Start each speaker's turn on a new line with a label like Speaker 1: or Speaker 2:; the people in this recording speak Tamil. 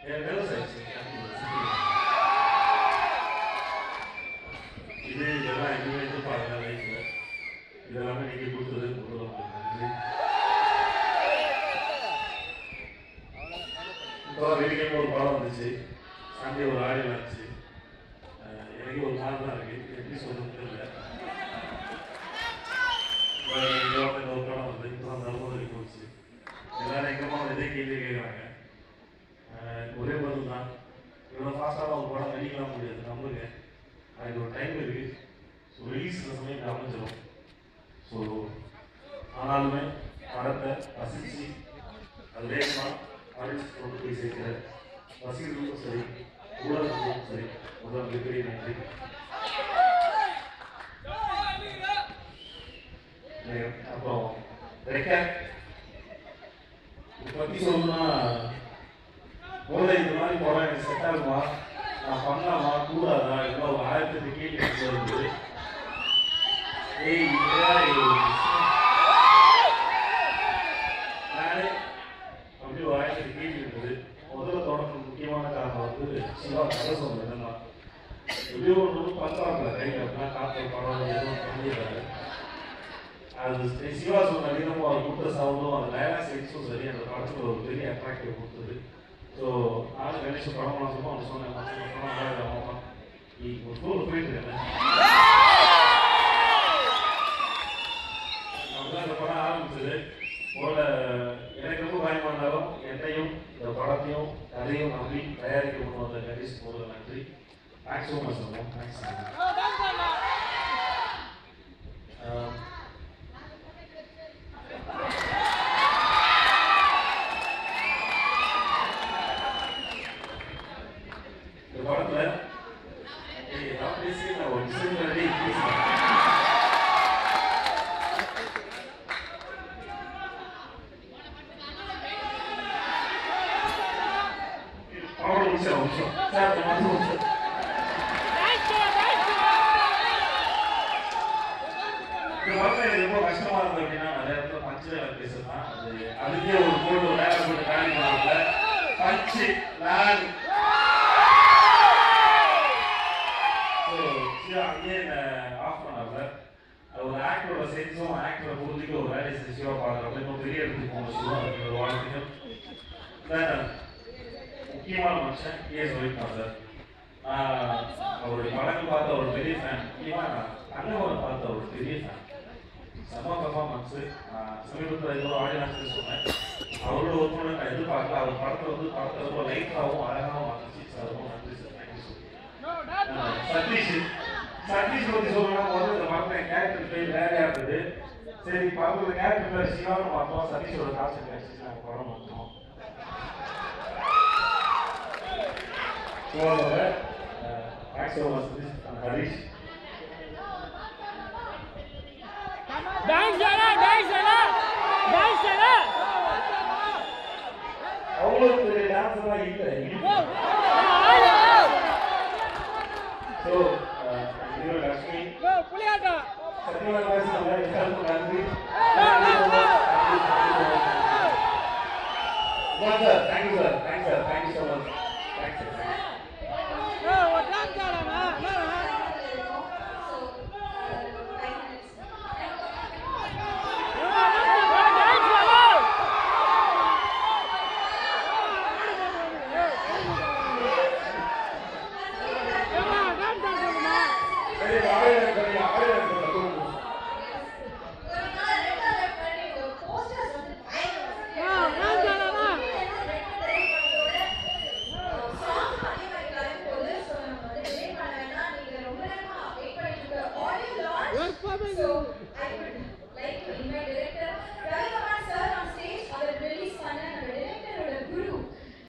Speaker 1: இது இதெல்லாம் எதுவுமே எதிர்பார்க்கல லைஃப்ல. இதெல்லாமே நீங்க கொடுத்தது நன்றி. இப்போ வெள்ளிக்கிழமை ஒரு படம் வந்துச்சு, சண்டே ஒரு ஆடியோ வந்துச்சு. எனக்கு ஒரு நாள் தான் இருக்கு, எப்படி சொல்றது தெரியல. ஒரு படம் வந்து இப்போ அந்த அனுபவம் போச்சு. எல்லாரும் எங்கம்மா இதே கேள்வி கேட்குறாங்க. ஒரே பதில் தான், இவ்வளோ ஃபாஸ்ட்டாக ஒரு படம் நடிக்கலாம் முடியாது, நம்புங்க. அதுக்கு ஒரு டைம் இருக்குது. ஸோ ரிலீஸ் சமயம் அமைஞ்சிடும். ஸோ ஆனாலுமே படத்தை ரசித்து அது வேகமாக ஆடியன்ஸ் கொண்டு போய் சேர்க்கிற ரசிகர்களுக்கும் சரி, ஊடகங்களுக்கும் சரி, முதல் மிகப்பெரிய நன்றி. அப்புறம் ரெக்கார்ட் பற்றி சொல்லணும்னா, முதல்ல இந்த மாதிரி படம் எனக்கு செட் ஆகுமா, நான் பண்ணலாமா கூடாதா, இல்லை ஒரு 1000 கேள்வி இருந்தது. நானே அப்படி ஒரு 1000 கேள்வி இருந்தது. முதல்ல தொடர்ந்து முக்கியமான காரணம் வந்து சிவா கதை சொன்னது. என்னன்னா எப்படியோ ஒன்று பத்தாப்புல கையில் அப்படின்னா காற்று படம் எதுவும் பண்ணிடுறாரு. அது சிவா சொன்ன விதமும் அவர் கொடுத்த சவுண்டும் அந்த டைலாக் சென்ஸும் சரி அந்த படத்தில் ஒரு பெரிய அட்ராக்டிவ் கொடுத்தது. ஸோ நானும் கணேஷ் படம் மாசமும் அவங்க சொன்னேன், படம் நீ ஒரு டூர் போயிட்டு இருக்கேன். அப்படிதான் இந்த படம் ஆரம்பிச்சது. போல எனக்கு ரொம்ப பயமா இருந்தாலும் என்னையும் இந்த படத்தையும் கதையும் நம்பி தயாரிக்க கொண்டு வந்த கணேஷ் போல நன்றி. Thanks so much. தேங்க்ஸ். இந்த படத்துல நான் ஒரு விஷயம் ரொம்ப கஷ்டமா இருந்தது. அப்படின்னா நிறைய இடத்துல பஞ்சு பேசுறேன், அதுக்கே ஒரு போட்டு ஒரு நேரம் போட்டு காலி பண்ணாங்க. பஞ்சு நான் அங்கேயே ஆஃப் பண்ணாங்க. ஒரு ஆக்டரோட சென்ஸும் ஆக்டரை புரிஞ்சுக்க ஒரு வேலை சிவா பாடுறப்ப இன்னும் பெரிய இடத்துக்கு போன சிவா ஒரு வாழ்க்கைகள். முக்கியமான மனுஷன் சொல்லியிருக்கான் சார். அவருடைய படங்கள் பார்த்த ஒரு பெரிய ஃபேன். முக்கியமாக அண்ணவரை பார்த்த ஒரு பெரிய ஃபேன். செம்ம பர்ஃபார்மன்ஸு. சமீபத்தில் ஏதோ ஆடியன்ஸ் சொன்னேன், அவரோட ஒர்க் பண்ண நான் எதிர்பார்க்கல. அவர் படத்தை வந்து படத்தை ரொம்ப லைட்டாகவும் அழகாகவும் வந்துச்சு சார். ரொம்ப நன்றி சார். Thank you sir. சதீஷ் பற்றி சொல்லணும். முதல்ல இந்த படத்தை என் கேரக்டர் பேர் வேறையா இருந்தது. சரி, படத்தில் கேரக்டர் பேர் சிவான்னு பார்த்தோம். சதீஷோட காசு கிடைச்சிச்சு, நாங்கள் படம் பார்த்தோம். Thanks so much Harish. அவ்வளோ பெரிய டான்ஸ்லாம் இல்லை. ஸோ லட்சுமி சத்யநாராயண எல்லாருக்கும் நன்றி. Sir thank you sir. Thanks sir. Thank you so much. Thanks sir.